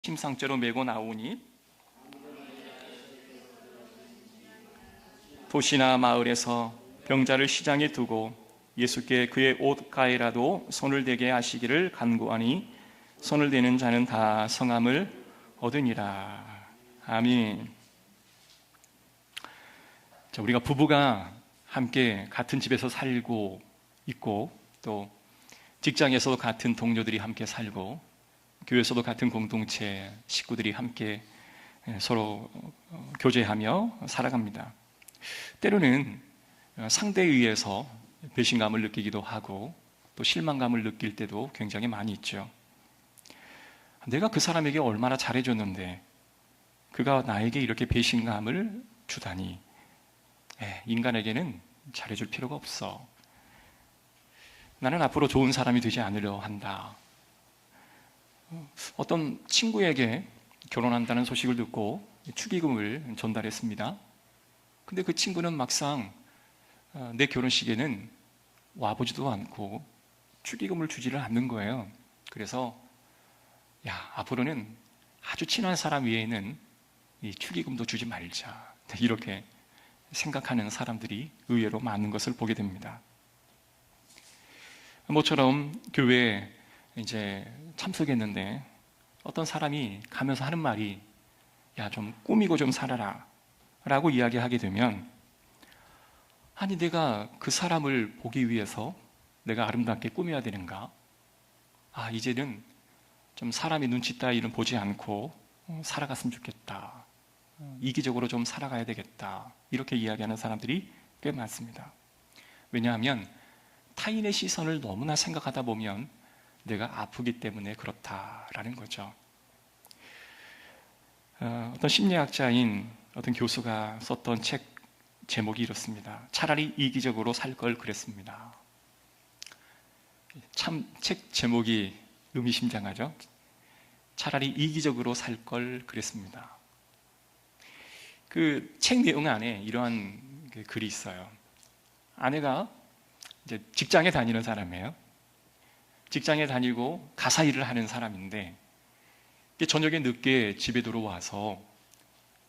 침상째로 메고 나오니 도시나 마을에서 병자를 시장에 두고 예수께 그의 옷가에라도 손을 대게 하시기를 간구하니 손을 대는 자는 다 성함을 얻으니라. 아멘. 자, 우리가 부부가 함께 같은 집에서 살고 있고 또 직장에서도 같은 동료들이 함께 살고 교회에서도 같은 공동체 식구들이 함께 서로 교제하며 살아갑니다. 때로는 상대에 의해서 배신감을 느끼기도 하고 또 실망감을 느낄 때도 굉장히 많이 있죠. 내가 그 사람에게 얼마나 잘해줬는데 그가 나에게 이렇게 배신감을 주다니. 인간에게는 잘해줄 필요가 없어. 나는 앞으로 좋은 사람이 되지 않으려 한다. 어떤 친구에게 결혼한다는 소식을 듣고 축의금을 전달했습니다. 근데 그 친구는 막상 내 결혼식에는 와보지도 않고 축의금을 주지를 않는 거예요. 그래서 앞으로는 아주 친한 사람 외에는 이 축의금도 주지 말자, 이렇게 생각하는 사람들이 의외로 많은 것을 보게 됩니다. 모처럼 교회에 이제 참석했는데 어떤 사람이 가면서 하는 말이 좀 꾸미고 좀 살아라 라고 이야기하게 되면, 아니 내가 그 사람을 보기 위해서 내가 아름답게 꾸며야 되는가? 이제는 좀 사람의 눈치 따위는 보지 않고 살아갔으면 좋겠다. 이기적으로 좀 살아가야 되겠다. 이렇게 이야기하는 사람들이 꽤 많습니다. 왜냐하면 타인의 시선을 너무나 생각하다 보면 내가 아프기 때문에 그렇다라는 거죠. 어떤 심리학자인 어떤 교수가 썼던 책 제목이 이렇습니다. 차라리 이기적으로 살 걸 그랬습니다. 참 책 제목이 의미심장하죠. 차라리 이기적으로 살 걸 그랬습니다. 그 책 내용 안에 이러한 글이 있어요. 아내가 이제 직장에 다니는 사람이에요. 직장에 다니고 가사 일을 하는 사람인데 저녁에 늦게 집에 들어와서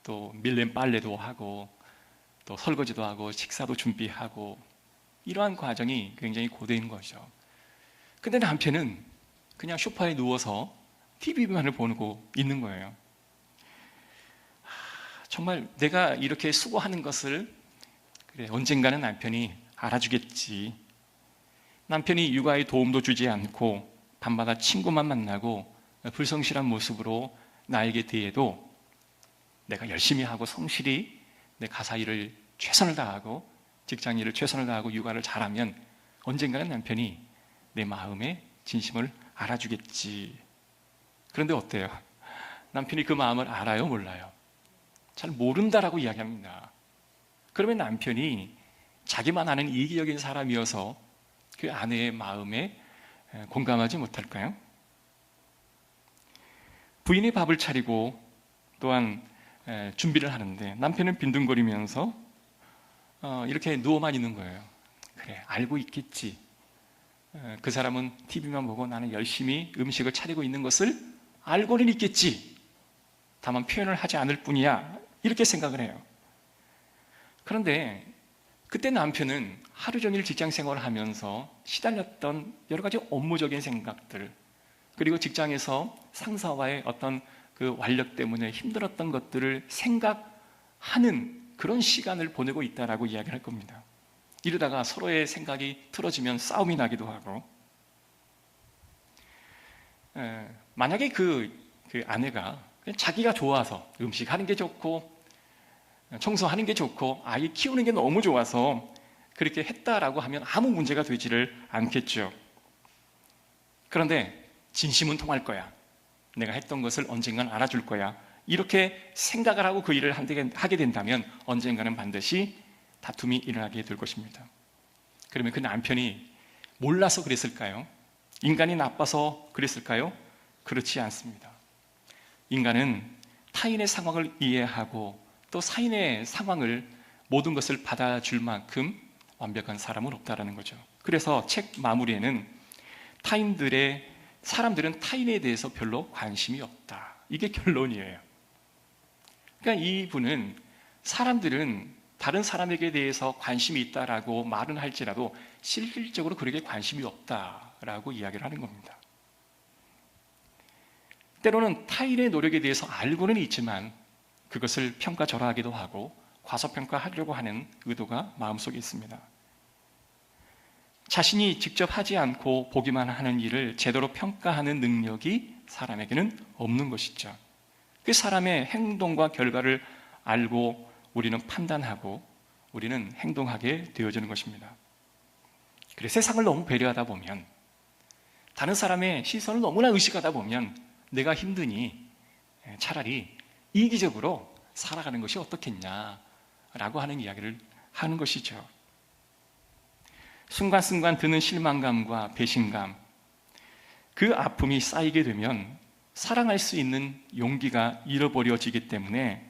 또 밀린 빨래도 하고 또 설거지도 하고 식사도 준비하고 이러한 과정이 굉장히 고되는 거죠. 근데 남편은 그냥 소파에 누워서 TV만을 보고 있는 거예요. 정말 내가 이렇게 수고하는 것을 언젠가는 남편이 알아주겠지. 남편이 육아에 도움도 주지 않고 밤마다 친구만 만나고 불성실한 모습으로 나에게 대해도 내가 열심히 하고 성실히 내 가사 일을 최선을 다하고 직장 일을 최선을 다하고 육아를 잘하면 언젠가는 남편이 내 마음의 진심을 알아주겠지. 그런데 어때요? 남편이 그 마음을 알아요? 몰라요? 잘 모른다라고 이야기합니다. 그러면 남편이 자기만 아는 이기적인 사람이어서 그 아내의 마음에 공감하지 못할까요? 부인이 밥을 차리고 또한 준비를 하는데 남편은 빈둥거리면서 이렇게 누워만 있는 거예요. 그래, 알고 있겠지. 그 사람은 TV만 보고 나는 열심히 음식을 차리고 있는 것을 알고는 있겠지. 다만 표현을 하지 않을 뿐이야. 이렇게 생각을 해요. 그런데 그때 남편은 하루 종일 직장 생활을 하면서 시달렸던 여러 가지 업무적인 생각들, 그리고 직장에서 상사와의 어떤 그 완력 때문에 힘들었던 것들을 생각하는 그런 시간을 보내고 있다라고 이야기를 할 겁니다. 이러다가 서로의 생각이 틀어지면 싸움이 나기도 하고, 만약에 그 아내가 자기가 좋아서 음식하는 게 좋고 청소하는 게 좋고 아이 키우는 게 너무 좋아서 그렇게 했다라고 하면 아무 문제가 되지를 않겠죠. 그런데 진심은 통할 거야. 내가 했던 것을 언젠간 알아줄 거야. 이렇게 생각을 하고 그 일을 하게 된다면 언젠가는 반드시 다툼이 일어나게 될 것입니다. 그러면 그 남편이 몰라서 그랬을까요? 인간이 나빠서 그랬을까요? 그렇지 않습니다. 인간은 타인의 상황을 이해하고 또 타인의 상황을 모든 것을 받아줄 만큼 완벽한 사람은 없다라는 거죠. 그래서 책 마무리에는 사람들은 타인에 대해서 별로 관심이 없다, 이게 결론이에요. 그러니까 이분은 사람들은 다른 사람에게 대해서 관심이 있다라고 말은 할지라도 실질적으로 그에게 관심이 없다라고 이야기를 하는 겁니다. 때로는 타인의 노력에 대해서 알고는 있지만 그것을 평가절하하기도 하고 과소평가하려고 하는 의도가 마음속에 있습니다. 자신이 직접 하지 않고 보기만 하는 일을 제대로 평가하는 능력이 사람에게는 없는 것이죠. 그 사람의 행동과 결과를 알고 우리는 판단하고 우리는 행동하게 되어지는 것입니다. 그래서 세상을 너무 배려하다 보면, 다른 사람의 시선을 너무나 의식하다 보면 내가 힘드니 차라리 이기적으로 살아가는 것이 어떻겠냐라고 하는 이야기를 하는 것이죠. 순간순간 드는 실망감과 배신감, 그 아픔이 쌓이게 되면 사랑할 수 있는 용기가 잃어버려지기 때문에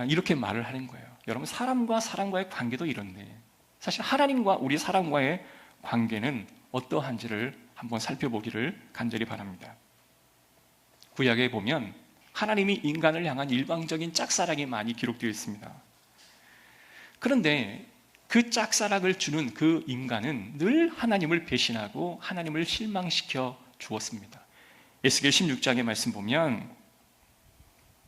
이렇게 말을 하는 거예요. 여러분, 사람과 사람과의 관계도 이런데 사실 하나님과 우리 사람과의 관계는 어떠한지를 한번 살펴보기를 간절히 바랍니다. 구약에 보면 하나님이 인간을 향한 일방적인 짝사랑이 많이 기록되어 있습니다. 그런데 그 짝사랑을 주는 그 인간은 늘 하나님을 배신하고 하나님을 실망시켜 주었습니다. 에스겔 16장의 말씀 보면,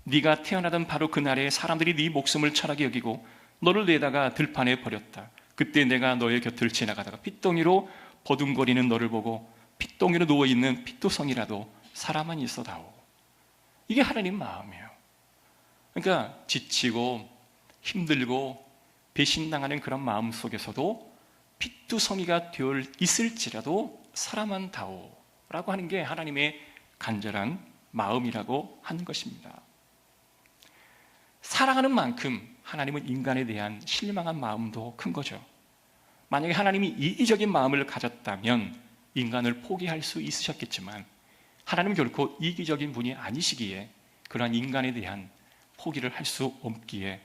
네가 태어나던 바로 그날에 사람들이 네 목숨을 철하게 여기고 너를 내다가 들판에 버렸다. 그때 내가 너의 곁을 지나가다가 핏덩이로 버둥거리는 너를 보고 핏덩이로 누워있는 핏두성이라도 사람만 있어다오. 이게 하나님 마음이에요. 그러니까 지치고 힘들고 배신당하는 그런 마음 속에서도 핏두성이가 되어 있을지라도 사람만 다오 라고 하는 게 하나님의 간절한 마음이라고 하는 것입니다. 사랑하는 만큼 하나님은 인간에 대한 실망한 마음도 큰 거죠. 만약에 하나님이 이기적인 마음을 가졌다면 인간을 포기할 수 있으셨겠지만 하나님은 결코 이기적인 분이 아니시기에 그러한 인간에 대한 포기를 할 수 없기에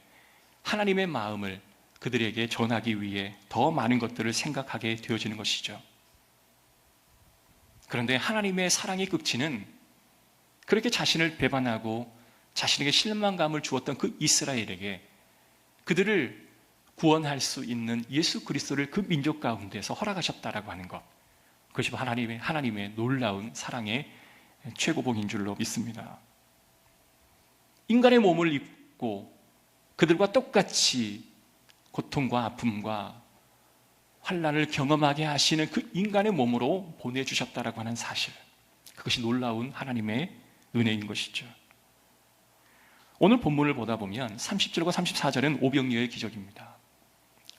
하나님의 마음을 그들에게 전하기 위해 더 많은 것들을 생각하게 되어지는 것이죠. 그런데 하나님의 사랑의 극치는 그렇게 자신을 배반하고 자신에게 실망감을 주었던 그 이스라엘에게 그들을 구원할 수 있는 예수 그리스도를 그 민족 가운데서 허락하셨다라고 하는 것, 그것이 하나님의 놀라운 사랑의 최고봉인 줄로 믿습니다. 인간의 몸을 입고 그들과 똑같이 고통과 아픔과 환난을 경험하게 하시는 그 인간의 몸으로 보내주셨다라고 하는 사실, 그것이 놀라운 하나님의 은혜인 것이죠. 오늘 본문을 보다 보면 30절과 34절은 오병이어의 기적입니다.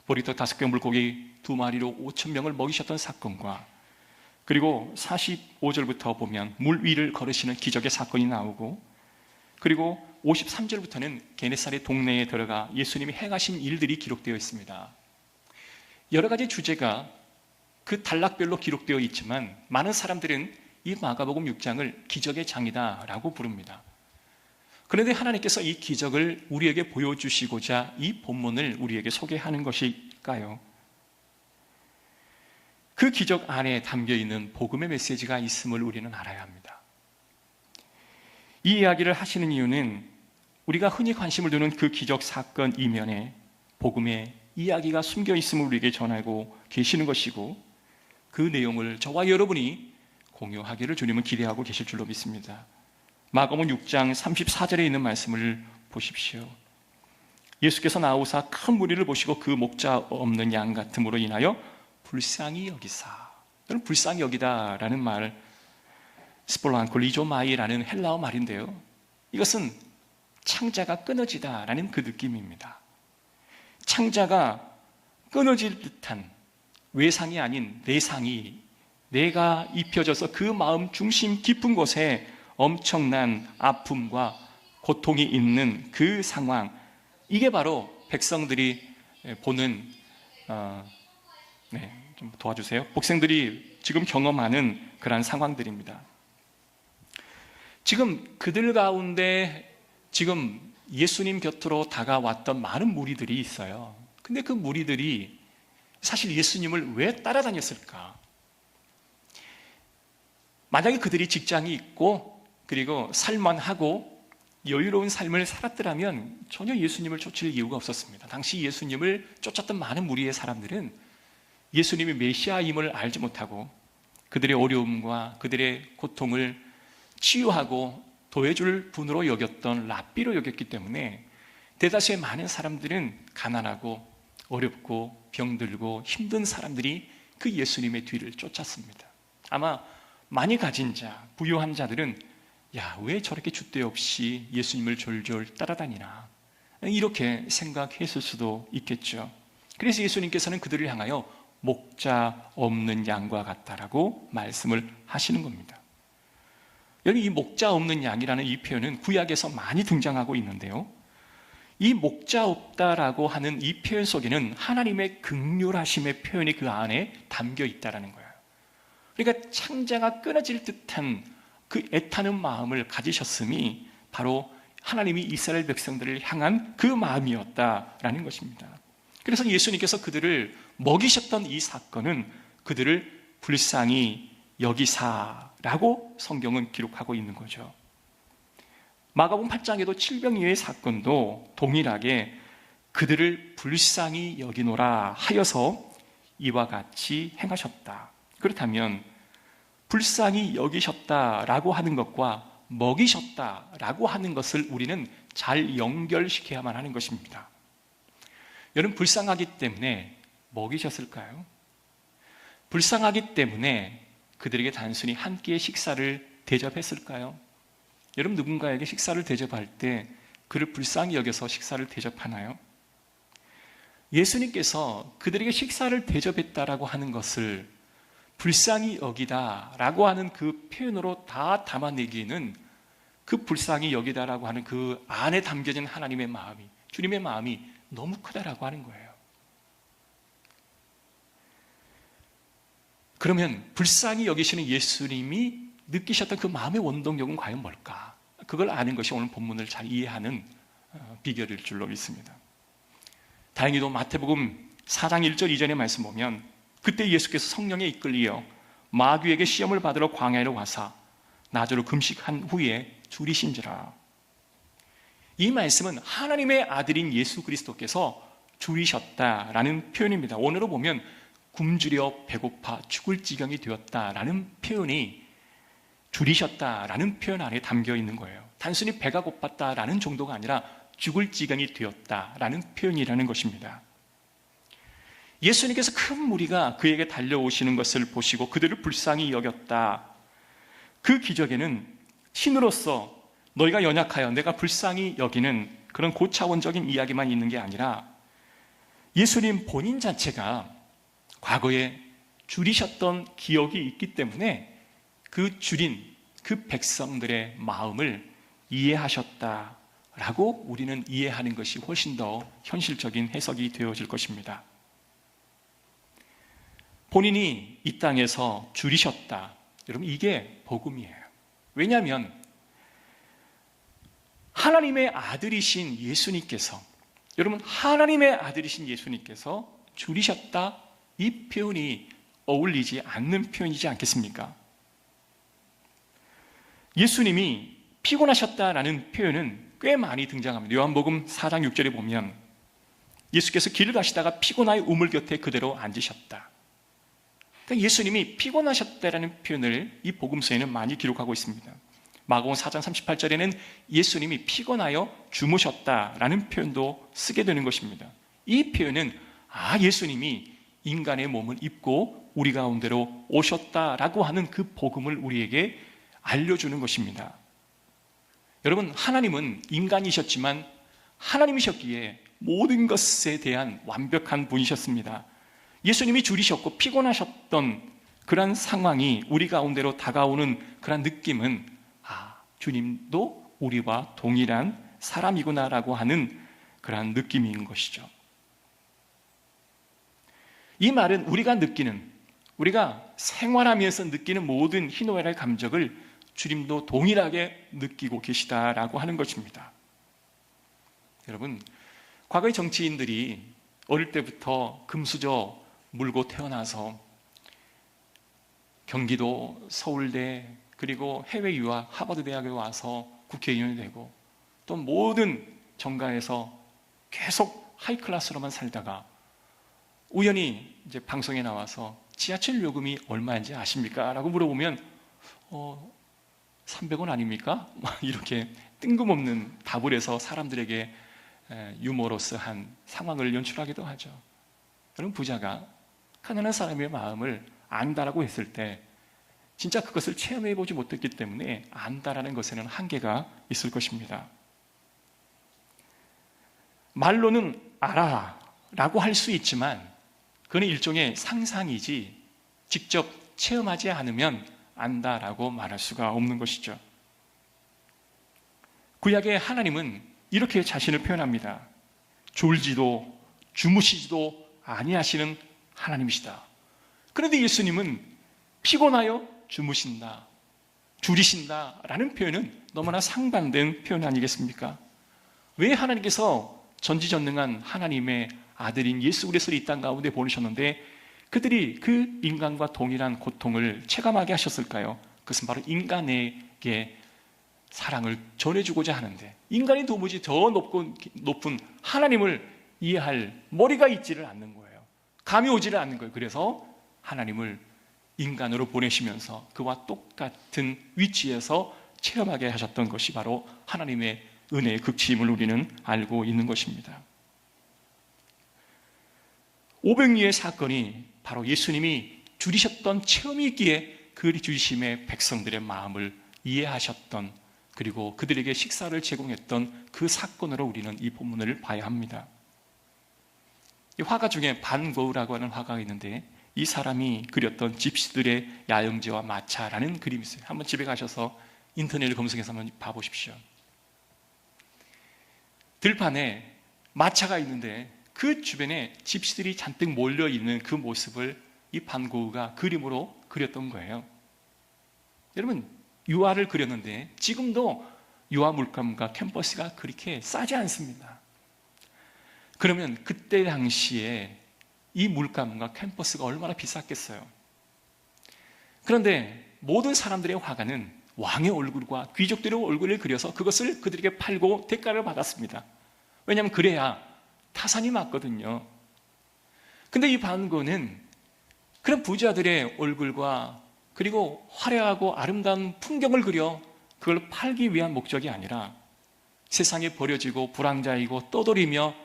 보리떡 5개 물고기 2마리로 5,000명을 먹이셨던 사건과, 그리고 45절부터 보면 물 위를 걸으시는 기적의 사건이 나오고, 그리고 53절부터는 게네사렛 동네에 들어가 예수님이 행하신 일들이 기록되어 있습니다. 여러 가지 주제가 그 단락별로 기록되어 있지만 많은 사람들은 이 마가복음 6장을 기적의 장이다라고 부릅니다. 그런데 하나님께서 이 기적을 우리에게 보여주시고자 이 본문을 우리에게 소개하는 것일까요? 그 기적 안에 담겨있는 복음의 메시지가 있음을 우리는 알아야 합니다. 이 이야기를 하시는 이유는 우리가 흔히 관심을 두는 그 기적 사건 이면에 복음의 이야기가 숨겨 있음을 우리에게 전하고 계시는 것이고, 그 내용을 저와 여러분이 공유하기를 주님은 기대하고 계실 줄로 믿습니다. 마가복음 6장 34절에 있는 말씀을 보십시오. 예수께서 나오사 큰 무리를 보시고 그 목자 없는 양 같음으로 인하여 불쌍히 여기사. 여러분, 불쌍히 여기다라는 말, 스폴란코 리조마이라는 헬라어 말인데요, 이것은 창자가 끊어지다라는 그 느낌입니다. 창자가 끊어질 듯한 외상이 아닌 내상이 내가 입혀져서 그 마음 중심 깊은 곳에 엄청난 아픔과 고통이 있는 그 상황, 이게 바로 백성들이 보는 좀 도와주세요. 백성들이 지금 경험하는 그러한 상황들입니다. 지금 그들 가운데 지금 예수님 곁으로 다가왔던 많은 무리들이 있어요. 근데 그 무리들이 사실 예수님을 왜 따라다녔을까? 만약에 그들이 직장이 있고 그리고 살만하고 여유로운 삶을 살았더라면 전혀 예수님을 쫓을 이유가 없었습니다. 당시 예수님을 쫓았던 많은 무리의 사람들은 예수님이 메시아임을 알지 못하고 그들의 어려움과 그들의 고통을 치유하고 도와줄 분으로 여겼던 랍비로 여겼기 때문에 대다수의 많은 사람들은 가난하고 어렵고 병들고 힘든 사람들이 그 예수님의 뒤를 쫓았습니다. 아마 많이 가진 자, 부유한 자들은 야, 왜 저렇게 줏대 없이 예수님을 졸졸 따라다니나 이렇게 생각했을 수도 있겠죠. 그래서 예수님께서는 그들을 향하여 목자 없는 양과 같다라고 말씀을 하시는 겁니다. 여기 이 목자 없는 양이라는 이 표현은 구약에서 많이 등장하고 있는데요, 이 목자 없다라고 하는 이 표현 속에는 하나님의 긍휼하심의 표현이 그 안에 담겨 있다라는 거예요. 그러니까 창자가 끊어질 듯한 그 애타는 마음을 가지셨음이 바로 하나님이 이스라엘 백성들을 향한 그 마음이었다라는 것입니다. 그래서 예수님께서 그들을 먹이셨던 이 사건은 그들을 불쌍히 여기사라고 성경은 기록하고 있는 거죠. 마가복음 8장에도 칠병이의 사건도 동일하게 그들을 불쌍히 여기노라 하여서 이와 같이 행하셨다. 그렇다면 불쌍히 여기셨다라고 하는 것과 먹이셨다라고 하는 것을 우리는 잘 연결시켜야만 하는 것입니다. 여러분, 불쌍하기 때문에 먹이셨을까요? 불쌍하기 때문에 그들에게 단순히 한 끼의 식사를 대접했을까요? 여러분, 누군가에게 식사를 대접할 때 그를 불쌍히 여겨서 식사를 대접하나요? 예수님께서 그들에게 식사를 대접했다라고 하는 것을 불쌍히 여기다라고 하는 그 표현으로 다 담아내기에는 그 불쌍히 여기다라고 하는 그 안에 담겨진 하나님의 마음이, 주님의 마음이 너무 크다라고 하는 거예요. 그러면 불쌍히 여기시는 예수님이 느끼셨던 그 마음의 원동력은 과연 뭘까? 그걸 아는 것이 오늘 본문을 잘 이해하는 비결일 줄로 믿습니다. 다행히도 마태복음 4장 1절 이전의 말씀 보면 그때 예수께서 성령에 이끌리어 마귀에게 시험을 받으러 광야로 와사 나저로 금식한 후에 줄이신지라. 이 말씀은 하나님의 아들인 예수 그리스도께서 줄이셨다라는 표현입니다. 오늘로 보면 굶주려 배고파 죽을 지경이 되었다라는 표현이 줄이셨다라는 표현 안에 담겨 있는 거예요. 단순히 배가 고팠다라는 정도가 아니라 죽을 지경이 되었다라는 표현이라는 것입니다. 예수님께서 큰 무리가 그에게 달려오시는 것을 보시고 그들을 불쌍히 여겼다. 그 기적에는 신으로서 너희가 연약하여 내가 불쌍히 여기는 그런 고차원적인 이야기만 있는 게 아니라 예수님 본인 자체가 과거에 줄이셨던 기억이 있기 때문에 그 줄인 그 백성들의 마음을 이해하셨다라고 우리는 이해하는 것이 훨씬 더 현실적인 해석이 되어질 것입니다. 본인이 이 땅에서 줄이셨다. 여러분, 이게 복음이에요. 왜냐하면 하나님의 아들이신 예수님께서, 여러분, 하나님의 아들이신 예수님께서 줄이셨다, 이 표현이 어울리지 않는 표현이지 않겠습니까? 예수님이 피곤하셨다라는 표현은 꽤 많이 등장합니다. 요한복음 4장 6절에 보면 예수께서 길을 가시다가 피곤하여 우물 곁에 그대로 앉으셨다. 그러니까 예수님이 피곤하셨다라는 표현을 이 복음서에는 많이 기록하고 있습니다. 마가복음 4장 38절에는 예수님이 피곤하여 주무셨다라는 표현도 쓰게 되는 것입니다. 이 표현은 예수님이 인간의 몸을 입고 우리 가운데로 오셨다라고 하는 그 복음을 우리에게 알려주는 것입니다. 여러분, 하나님은 인간이셨지만 하나님이셨기에 모든 것에 대한 완벽한 분이셨습니다. 예수님이 줄이셨고 피곤하셨던 그런 상황이 우리 가운데로 다가오는 그런 느낌은 주님도 우리와 동일한 사람이구나라고 하는 그런 느낌인 것이죠. 이 말은 우리가 생활하면서 느끼는 모든 희노애락의 감정을 주님도 동일하게 느끼고 계시다라고 하는 것입니다. 여러분, 과거의 정치인들이 어릴 때부터 금수저 물고 태어나서 경기도, 서울대, 그리고 해외 유학 하버드 대학에 와서 국회의원이 되고 또 모든 정가에서 계속 하이클래스로만 살다가 우연히 이제 방송에 나와서 지하철 요금이 얼마인지 아십니까? 라고 물어보면 300원 아닙니까? 이렇게 뜬금없는 답을 해서 사람들에게 유머러스한 상황을 연출하기도 하죠. 그럼 부자가 가난한 사람의 마음을 안다라고 했을 때 진짜 그것을 체험해 보지 못했기 때문에 안다라는 것에는 한계가 있을 것입니다. 말로는 알아 라고 할 수 있지만 그건 일종의 상상이지 직접 체험하지 않으면 안다라고 말할 수가 없는 것이죠. 구약의 하나님은 이렇게 자신을 표현합니다. 졸지도 주무시지도 아니하시는 하나님이시다. 그런데 예수님은 피곤하여 주무신다, 줄이신다 라는 표현은 너무나 상반된 표현 아니겠습니까? 왜 하나님께서 전지전능한 하나님의 아들인 예수 그리스도를 이 땅 가운데 보내셨는데 그들이 그 인간과 동일한 고통을 체감하게 하셨을까요? 그것은 바로 인간에게 사랑을 전해주고자 하는데 인간이 도무지 더 높은 하나님을 이해할 머리가 있지를 않는 거예요. 감이 오지를 않는 거예요. 그래서 하나님을 인간으로 보내시면서 그와 똑같은 위치에서 체험하게 하셨던 것이 바로 하나님의 은혜의 극치임을 우리는 알고 있는 것입니다. 오병이어의 사건이 바로 예수님이 줄이셨던 체험이 있기에 그 줄이심의 백성들의 마음을 이해하셨던, 그리고 그들에게 식사를 제공했던 그 사건으로 우리는 이 본문을 봐야 합니다. 이 화가 중에 반고흐라고 하는 화가가 있는데 이 사람이 그렸던 집시들의 야영지와 마차라는 그림이 있어요. 한번 집에 가셔서 인터넷을 검색해서 한번 봐보십시오. 들판에 마차가 있는데 그 주변에 집시들이 잔뜩 몰려있는 그 모습을 이 반고흐가 그림으로 그렸던 거예요. 여러분, 유화를 그렸는데 지금도 유화 물감과 캔버스가 그렇게 싸지 않습니다. 그러면 그때 당시에 이 물감과 캔버스가 얼마나 비쌌겠어요? 그런데 모든 사람들의 화가는 왕의 얼굴과 귀족들의 얼굴을 그려서 그것을 그들에게 팔고 대가를 받았습니다. 왜냐하면 그래야 타산이 맞거든요. 근데 이 반고는 그런 부자들의 얼굴과 그리고 화려하고 아름다운 풍경을 그려 그걸 팔기 위한 목적이 아니라 세상에 버려지고 불황자이고 떠돌이며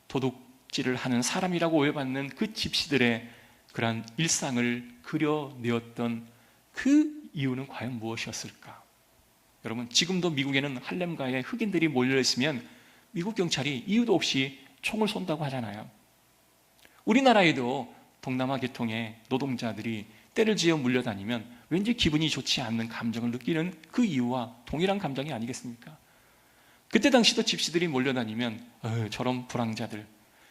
도둑질을 하는 사람이라고 오해받는 그 집시들의 그런 일상을 그려내었던 그 이유는 과연 무엇이었을까? 여러분, 지금도 미국에는 할렘가에 흑인들이 몰려있으면 미국 경찰이 이유도 없이 총을 쏜다고 하잖아요. 우리나라에도 동남아 계통의 노동자들이 때를 지어 물려다니면 왠지 기분이 좋지 않는 감정을 느끼는 그 이유와 동일한 감정이 아니겠습니까? 그때 당시도 집시들이 몰려다니면 저런 불황자들,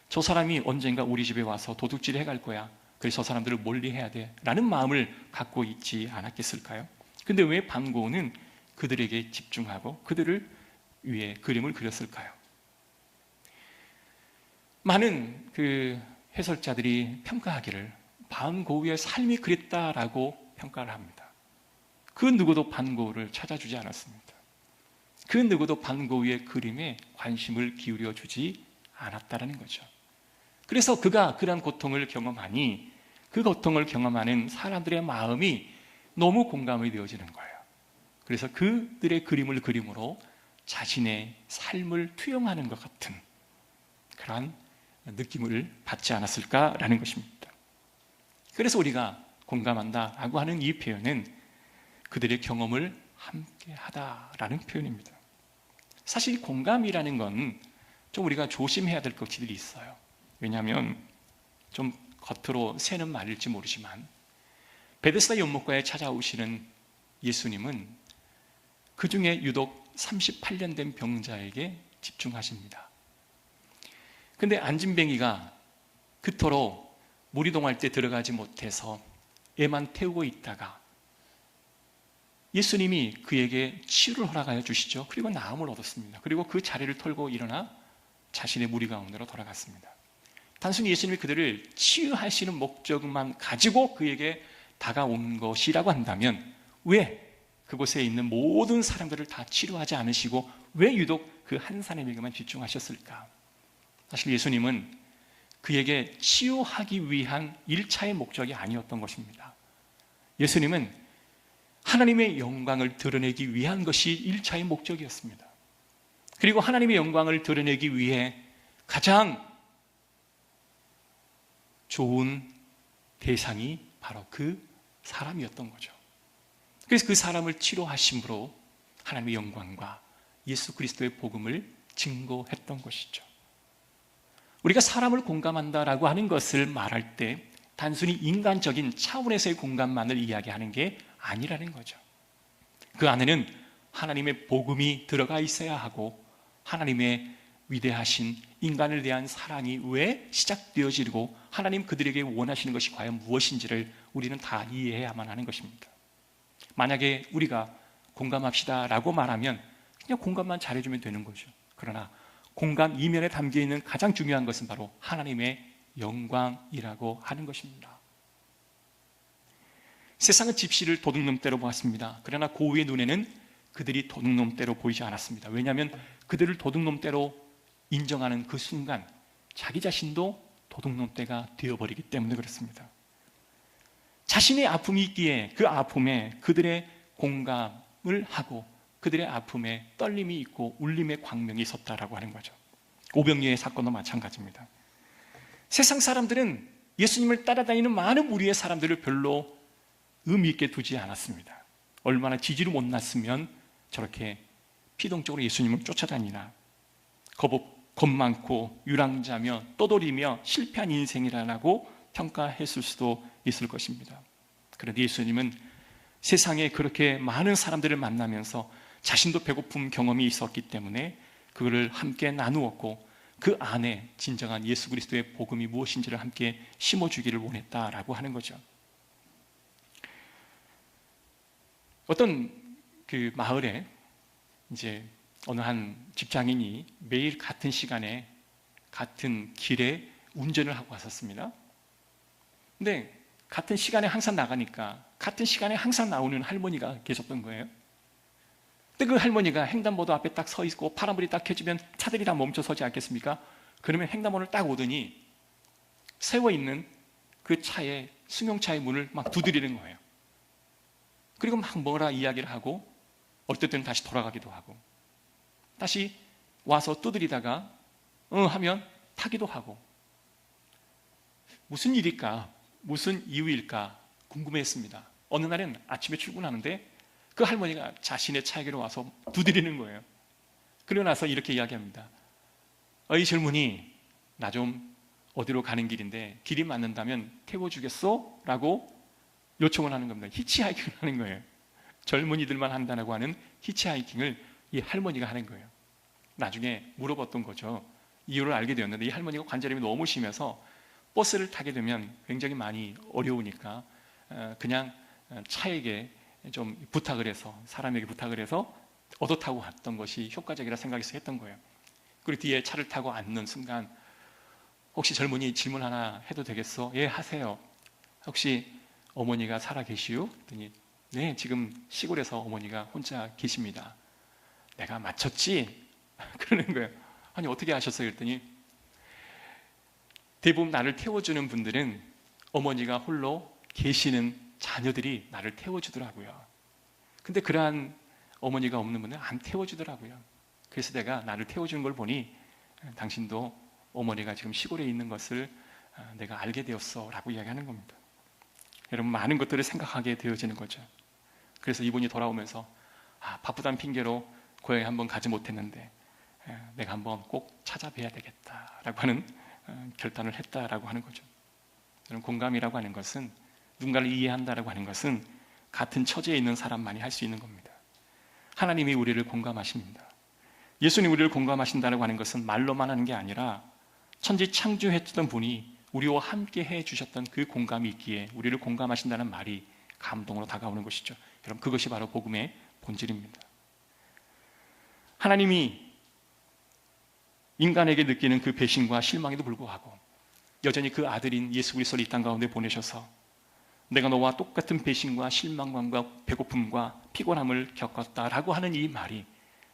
저 사람이 언젠가 우리 집에 와서 도둑질을 해갈 거야, 그래서 저 사람들을 멀리해야 돼 라는 마음을 갖고 있지 않았겠을까요? 근데 왜 반고흐는 그들에게 집중하고 그들을 위해 그림을 그렸을까요? 많은 그 해설자들이 평가하기를 반고흐의 삶이 그랬다라고 평가를 합니다. 그 누구도 반고흐를 찾아주지 않았습니다. 그 누구도 반고흐의 그림에 관심을 기울여 주지 않았다라는 거죠. 그래서 그가 그러한 고통을 경험하니 그 고통을 경험하는 사람들의 마음이 너무 공감이 되어지는 거예요. 그래서 그들의 그림을 그림으로 자신의 삶을 투영하는 것 같은 그러한 느낌을 받지 않았을까라는 것입니다. 그래서 우리가 공감한다라고 하는 이 표현은 그들의 경험을 함께하다라는 표현입니다. 사실 공감이라는 건 좀 우리가 조심해야 될 것들이 있어요. 왜냐하면 좀 겉으로 새는 말일지 모르지만 베데스다 연못가에 찾아오시는 예수님은 그 중에 유독 38년 된 병자에게 집중하십니다. 근데 안진뱅이가 그토록 무리동할 때 들어가지 못해서 애만 태우고 있다가 예수님이 그에게 치유를 허락하여 주시죠. 그리고 나음을 얻었습니다. 그리고 그 자리를 털고 일어나 자신의 무리 가운데로 돌아갔습니다. 단순히 예수님이 그들을 치유하시는 목적만 가지고 그에게 다가온 것이라고 한다면 왜 그곳에 있는 모든 사람들을 다 치료하지 않으시고 왜 유독 그 한 사람에게만 집중하셨을까? 사실 예수님은 그에게 치유하기 위한 1차의 목적이 아니었던 것입니다. 예수님은 하나님의 영광을 드러내기 위한 것이 1차의 목적이었습니다. 그리고 하나님의 영광을 드러내기 위해 가장 좋은 대상이 바로 그 사람이었던 거죠. 그래서 그 사람을 치료하심으로 하나님의 영광과 예수 그리스도의 복음을 증거했던 것이죠. 우리가 사람을 공감한다라고 하는 것을 말할 때 단순히 인간적인 차원에서의 공감만을 이야기하는 게 아니라는 거죠. 그 안에는 하나님의 복음이 들어가 있어야 하고 하나님의 위대하신 인간을 대한 사랑이 왜 시작되어지고 하나님 그들에게 원하시는 것이 과연 무엇인지를 우리는 다 이해해야만 하는 것입니다. 만약에 우리가 공감합시다 라고 말하면 그냥 공감만 잘해주면 되는 거죠. 그러나 공감 이면에 담겨있는 가장 중요한 것은 바로 하나님의 영광이라고 하는 것입니다. 세상은 집시를 도둑놈대로 보았습니다. 그러나 고우의 눈에는 그들이 도둑놈대로 보이지 않았습니다. 왜냐하면 그들을 도둑놈대로 인정하는 그 순간 자기 자신도 도둑놈대가 되어버리기 때문에 그렇습니다. 자신의 아픔이 있기에 그 아픔에 그들의 공감을 하고 그들의 아픔에 떨림이 있고 울림의 광명이 섰다라고 하는 거죠. 오병이어의 사건도 마찬가지입니다. 세상 사람들은 예수님을 따라다니는 많은 무리의 사람들을 별로 의미 있게 두지 않았습니다. 얼마나 지지로 못났으면 저렇게 피동적으로 예수님을 쫓아다니나, 겁 많고 유랑자며 떠돌이며 실패한 인생이라고 평가했을 수도 있을 것입니다. 그런데 예수님은 세상에 그렇게 많은 사람들을 만나면서 자신도 배고픔 경험이 있었기 때문에 그거를 함께 나누었고 그 안에 진정한 예수 그리스도의 복음이 무엇인지를 함께 심어주기를 원했다라고 하는 거죠. 어떤 그 마을에 이제 어느 한 직장인이 매일 같은 시간에 같은 길에 운전을 하고 왔었습니다. 근데 같은 시간에 항상 나가니까 같은 시간에 항상 나오는 할머니가 계셨던 거예요. 근데 그 할머니가 횡단보도 앞에 딱 서 있고 파란불이 딱 켜지면 차들이 다 멈춰 서지 않겠습니까? 그러면 횡단보도를 딱 오더니 세워있는 그 차에, 승용차의 문을 막 두드리는 거예요. 그리고 막 뭐라 이야기를 하고 어떨 때는 다시 돌아가기도 하고 다시 와서 두드리다가 하면 타기도 하고 무슨 일일까? 무슨 이유일까? 궁금했습니다. 어느 날은 아침에 출근하는데 그 할머니가 자신의 차에게로 와서 두드리는 거예요. 그러고 나서 이렇게 이야기합니다. 어이 젊은이, 나 좀 어디로 가는 길인데 길이 맞는다면 태워주겠소? 라고 요청을 하는 겁니다. 히치하이킹을 하는 거예요. 젊은이들만 한다고 하는 히치하이킹을 이 할머니가 하는 거예요. 나중에 물어봤던 거죠. 이유를 알게 되었는데 이 할머니가 관절염이 너무 심해서 버스를 타게 되면 굉장히 많이 어려우니까 그냥 차에게 좀 부탁을 해서, 사람에게 부탁을 해서 얻어 타고 갔던 것이 효과적이라 생각해서 했던 거예요. 그리고 뒤에 차를 타고 앉는 순간 혹시 젊은이 질문 하나 해도 되겠어? 예, 하세요. 혹시 어머니가 살아 계시오? 그랬더니 네, 지금 시골에서 어머니가 혼자 계십니다. 내가 맞췄지? 그러는 거예요. 아니 어떻게 아셨어요? 그랬더니 대부분 나를 태워주는 분들은 어머니가 홀로 계시는 자녀들이 나를 태워주더라고요. 근데 그러한 어머니가 없는 분은 안 태워주더라고요. 그래서 내가 나를 태워주는 걸 보니 당신도 어머니가 지금 시골에 있는 것을 내가 알게 되었어 라고 이야기하는 겁니다. 여러분, 많은 것들을 생각하게 되어지는 거죠. 그래서 이분이 돌아오면서 바쁘다는 핑계로 고향에 한번 가지 못했는데 내가 한번 꼭 찾아뵈야 되겠다라고 하는 결단을 했다라고 하는 거죠. 여러분, 공감이라고 하는 것은, 누군가를 이해한다라고 하는 것은 같은 처지에 있는 사람만이 할 수 있는 겁니다. 하나님이 우리를 공감하십니다. 예수님이 우리를 공감하신다라고 하는 것은 말로만 하는 게 아니라 천지 창조했던 분이 우리와 함께 해주셨던 그 공감이 있기에 우리를 공감하신다는 말이 감동으로 다가오는 것이죠. 여러분, 그것이 바로 복음의 본질입니다. 하나님이 인간에게 느끼는 그 배신과 실망에도 불구하고 여전히 그 아들인 예수 그리스도를 이 땅 가운데 보내셔서 내가 너와 똑같은 배신과 실망감과 배고픔과 피곤함을 겪었다라고 하는 이 말이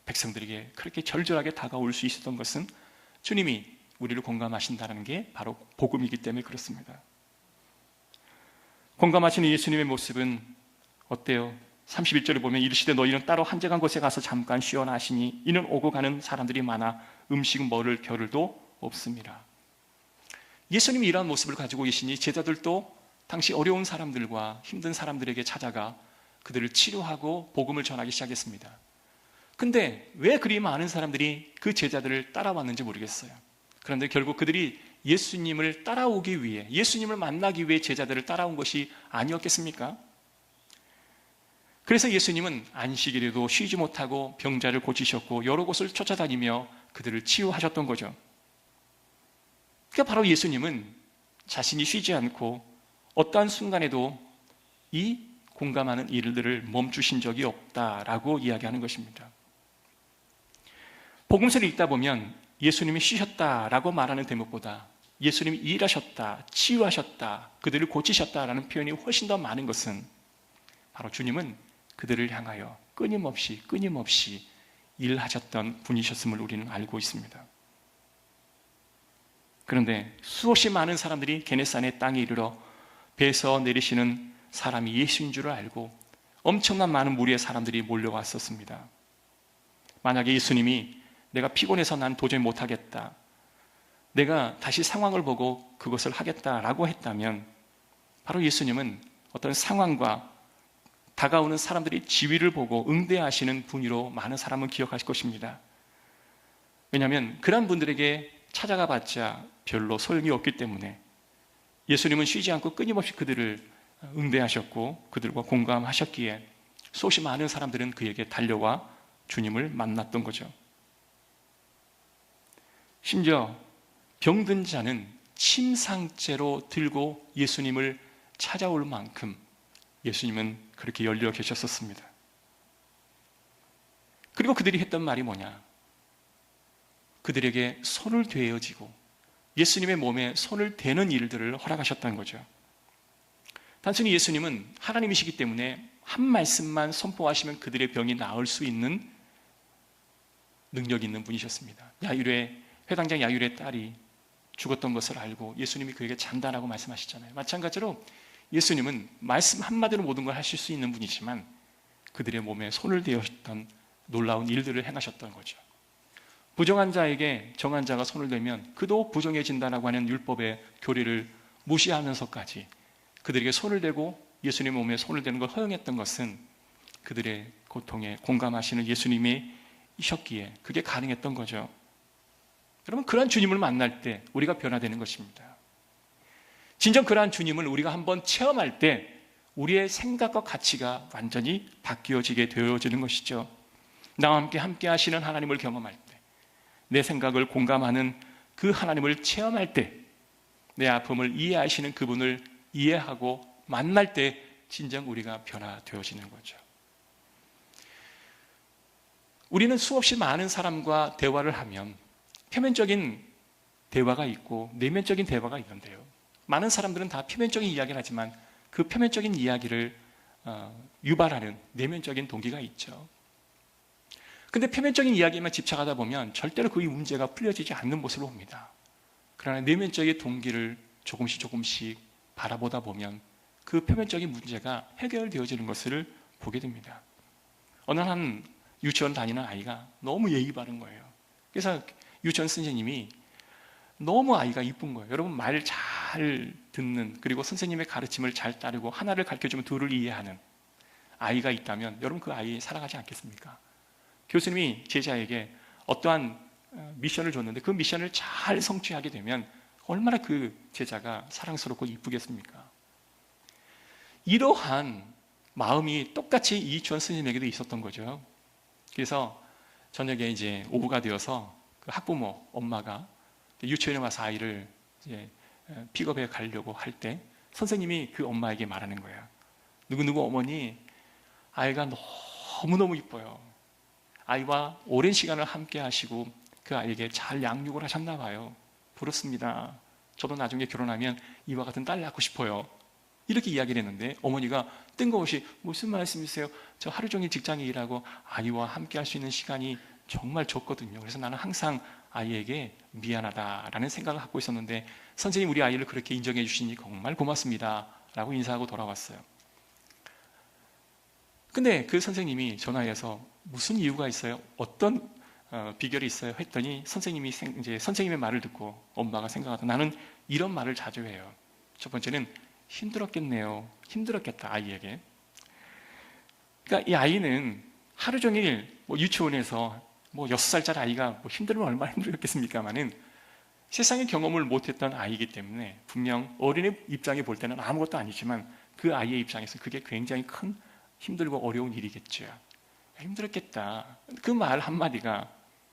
백성들에게 그렇게 절절하게 다가올 수 있었던 것은 주님이 우리를 공감하신다는 게 바로 복음이기 때문에 그렇습니다. 공감하시는 예수님의 모습은 어때요? 31절에 보면 이르시되 너희는 따로 한적한 곳에 가서 잠깐 쉬어나 하시니 이는 오고 가는 사람들이 많아 음식 먹을 겨를도 없습니다. 예수님이 이러한 모습을 가지고 계시니 제자들도 당시 어려운 사람들과 힘든 사람들에게 찾아가 그들을 치료하고 복음을 전하기 시작했습니다. 근데 왜 그리 많은 사람들이 그 제자들을 따라왔는지 모르겠어요. 그런데 결국 그들이 예수님을 따라오기 위해, 예수님을 만나기 위해 제자들을 따라온 것이 아니었겠습니까? 그래서 예수님은 안식일에도 쉬지 못하고 병자를 고치셨고 여러 곳을 쫓아다니며 그들을 치유하셨던 거죠. 그러니까 바로 예수님은 자신이 쉬지 않고 어떠한 순간에도 이 공감하는 일들을 멈추신 적이 없다라고 이야기하는 것입니다. 복음서를 읽다 보면 예수님이 쉬셨다라고 말하는 대목보다 예수님이 일하셨다, 치유하셨다, 그들을 고치셨다라는 표현이 훨씬 더 많은 것은 바로 주님은 그들을 향하여 끊임없이 일하셨던 분이셨음을 우리는 알고 있습니다. 그런데 수없이 많은 사람들이 게네사렛 땅에 이르러 배에서 내리시는 사람이 예수인 줄 알고 엄청난 많은 무리의 사람들이 몰려왔었습니다. 만약에 예수님이 내가 피곤해서 난 도저히 못하겠다, 내가 다시 상황을 보고 그것을 하겠다라고 했다면 바로 예수님은 어떤 상황과 다가오는 사람들이 지위를 보고 응대하시는 분으로 많은 사람은 기억하실 것입니다. 왜냐하면 그런 분들에게 찾아가 봤자 별로 소용이 없기 때문에 예수님은 쉬지 않고 끊임없이 그들을 응대하셨고 그들과 공감하셨기에 수없이 많은 사람들은 그에게 달려와 주님을 만났던 거죠. 심지어 병든 자는 침상째로 들고 예수님을 찾아올 만큼 예수님은 그렇게 열려 계셨었습니다. 그리고 그들이 했던 말이 뭐냐? 그들에게 손을 대어지고 예수님의 몸에 손을 대는 일들을 허락하셨다는 거죠. 단순히 예수님은 하나님이시기 때문에 한 말씀만 선포하시면 그들의 병이 나을 수 있는 능력이 있는 분이셨습니다. 회당장 야율의 딸이 죽었던 것을 알고 예수님이 그에게 잔다라고 말씀하시잖아요. 마찬가지로 예수님은 말씀 한마디로 모든 걸 하실 수 있는 분이지만 그들의 몸에 손을 대셨던 놀라운 일들을 행하셨던 거죠. 부정한 자에게 정한 자가 손을 대면 그도 부정해진다라고 하는 율법의 교리를 무시하면서까지 그들에게 손을 대고 예수님의 몸에 손을 대는 걸 허용했던 것은 그들의 고통에 공감하시는 예수님이셨기에 그게 가능했던 거죠. 여러분, 그러한 주님을 만날 때 우리가 변화되는 것입니다. 진정 그러한 주님을 우리가 한번 체험할 때 우리의 생각과 가치가 완전히 바뀌어지게 되어지는 것이죠. 나와 함께 하시는 하나님을 경험할 때, 내 생각을 공감하는 그 하나님을 체험할 때, 내 아픔을 이해하시는 그분을 이해하고 만날 때 진정 우리가 변화되어지는 거죠. 우리는 수없이 많은 사람과 대화를 하면 표면적인 대화가 있고 내면적인 대화가 있는데요, 많은 사람들은 다 표면적인 이야기를 하지만 그 표면적인 이야기를 유발하는 내면적인 동기가 있죠. 근데 표면적인 이야기에만 집착하다 보면 절대로 그 문제가 풀려지지 않는 모습을 봅니다. 그러나 내면적인 동기를 조금씩 바라보다 보면 그 표면적인 문제가 해결되어지는 것을 보게 됩니다. 어느 한 유치원 다니는 아이가 너무 예의 바른 거예요. 그래서 유치원 선생님이 너무 아이가 이쁜 거예요. 여러분, 말 잘 듣는, 그리고 선생님의 가르침을 잘 따르고 하나를 가르쳐주면 둘을 이해하는 아이가 있다면 여러분 그 아이 사랑하지 않겠습니까? 교수님이 제자에게 어떠한 미션을 줬는데 그 미션을 잘 성취하게 되면 얼마나 그 제자가 사랑스럽고 이쁘겠습니까? 이러한 마음이 똑같이 이 유치원 선생님에게도 있었던 거죠. 그래서 저녁에 이제 오후가 되어서 그 학부모 엄마가 유치원에 와서 아이를 이제 픽업해 가려고 할 때 선생님이 그 엄마에게 말하는 거예요. 누구누구 어머니, 아이가 너무너무 이뻐요. 아이와 오랜 시간을 함께 하시고 그 아이에게 잘 양육을 하셨나 봐요. 부럽습니다. 저도 나중에 결혼하면 이와 같은 딸 낳고 싶어요. 이렇게 이야기를 했는데 어머니가 뜬금없이 무슨 말씀이세요? 저 하루 종일 직장에 일하고 아이와 함께 할 수 있는 시간이 정말 적거든요. 그래서 나는 항상 아이에게 미안하다라는 생각을 갖고 있었는데 선생님 우리 아이를 그렇게 인정해 주시니 정말 고맙습니다 라고 인사하고 돌아왔어요. 근데 그 선생님이 전화해서 무슨 이유가 있어요? 어떤 비결이 있어요? 했더니 선생님이 이제 선생님의 말을 듣고 엄마가 생각하다 나는 이런 말을 자주 해요. 첫 번째는 힘들었겠네요. 힘들었겠다 아이에게. 그러니까 이 아이는 하루 종일 유치원에서 6살짜리 아이가 힘들면 얼마나 힘들었겠습니까마는 세상의 경험을 못했던 아이이기 때문에 분명 어린이 입장에 볼 때는 아무것도 아니지만 그 아이의 입장에서 그게 굉장히 큰 힘들고 어려운 일이겠죠. 힘들었겠다. 그 말 한마디가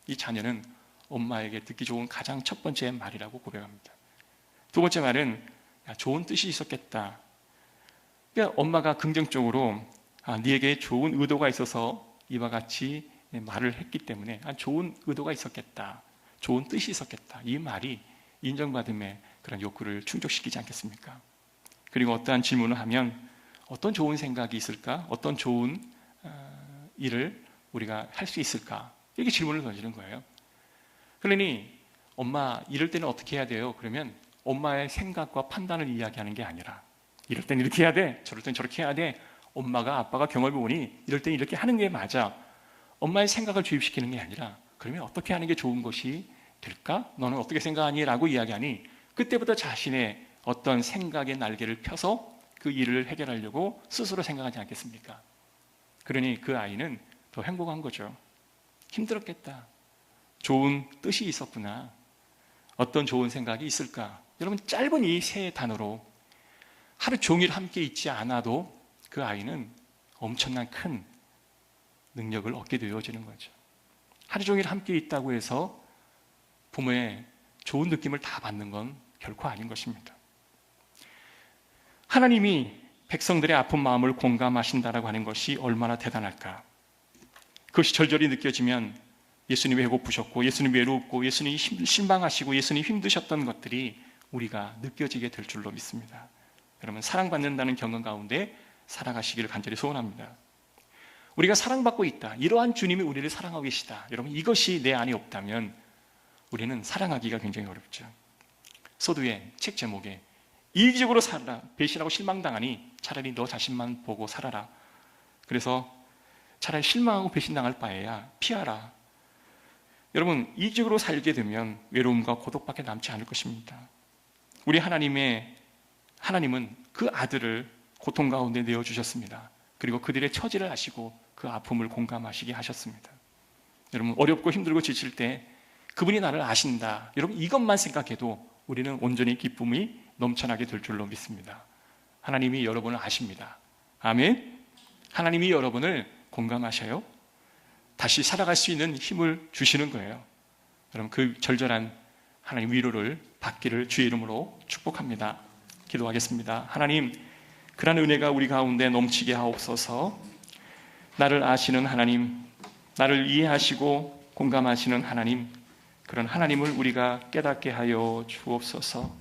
이 자녀는 엄마에게 듣기 좋은 가장 첫 번째 말이라고 고백합니다. 두 번째 말은 좋은 뜻이 있었겠다. 그러니까 엄마가 긍정적으로 네게 좋은 의도가 있어서 이와 같이 말을 했기 때문에 좋은 의도가 있었겠다. 좋은 뜻이 있었겠다. 이 말이 인정받음의 그런 욕구를 충족시키지 않겠습니까? 그리고 어떠한 질문을 하면 어떤 좋은 생각이 있을까? 어떤 좋은 일을 우리가 할 수 있을까? 이렇게 질문을 던지는 거예요. 그러니 엄마 이럴 때는 어떻게 해야 돼요? 그러면 엄마의 생각과 판단을 이야기하는 게 아니라 이럴 때는 이렇게 해야 돼. 저럴 때는 저렇게 해야 돼. 엄마가 아빠가 경험해 보니 이럴 때는 이렇게 하는 게 맞아. 엄마의 생각을 주입시키는 게 아니라 그러면 어떻게 하는 게 좋은 것이 될까? 너는 어떻게 생각하니? 라고 이야기하니 그때부터 자신의 어떤 생각의 날개를 펴서 그 일을 해결하려고 스스로 생각하지 않겠습니까? 그러니 그 아이는 더 행복한 거죠. 힘들었겠다. 좋은 뜻이 있었구나. 어떤 좋은 생각이 있을까? 여러분 짧은 이 세 단어로 하루 종일 함께 있지 않아도 그 아이는 엄청난 큰 능력을 얻게 되어지는 거죠. 하루 종일 함께 있다고 해서 부모의 좋은 느낌을 다 받는 건 결코 아닌 것입니다. 하나님이 백성들의 아픈 마음을 공감하신다라고 하는 것이 얼마나 대단할까. 그것이 절절히 느껴지면 예수님이 배고프셨고 예수님 외롭고 예수님이 실망하시고 예수님이 힘드셨던 것들이 우리가 느껴지게 될 줄로 믿습니다. 여러분 사랑받는다는 경험 가운데 살아가시기를 간절히 소원합니다. 우리가 사랑받고 있다. 이러한 주님이 우리를 사랑하고 계시다. 여러분 이것이 내 안에 없다면 우리는 사랑하기가 굉장히 어렵죠. 서두에 책 제목에 이기적으로 살아라. 배신하고 실망당하니 차라리 너 자신만 보고 살아라. 그래서 차라리 실망하고 배신당할 바에야 피하라. 여러분 이기적으로 살게 되면 외로움과 고독밖에 남지 않을 것입니다. 우리 하나님은 그 아들을 고통 가운데 내어주셨습니다. 그리고 그들의 처지를 아시고 그 아픔을 공감하시게 하셨습니다. 여러분 어렵고 힘들고 지칠 때 그분이 나를 아신다. 여러분 이것만 생각해도 우리는 온전히 기쁨이 넘쳐나게 될 줄로 믿습니다. 하나님이 여러분을 아십니다. 아멘. 하나님이 여러분을 공감하셔요. 다시 살아갈 수 있는 힘을 주시는 거예요. 여러분 그 절절한 하나님 위로를 받기를 주의 이름으로 축복합니다. 기도하겠습니다. 하나님 그런 은혜가 우리 가운데 넘치게 하옵소서. 나를 아시는 하나님, 나를 이해하시고 공감하시는 하나님, 그런 하나님을 우리가 깨닫게 하여 주옵소서.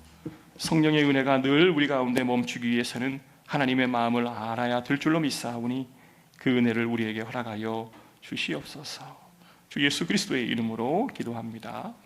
성령의 은혜가 늘 우리 가운데 멈추기 위해서는 하나님의 마음을 알아야 될 줄로 믿사오니 그 은혜를 우리에게 허락하여 주시옵소서. 주 예수 그리스도의 이름으로 기도합니다.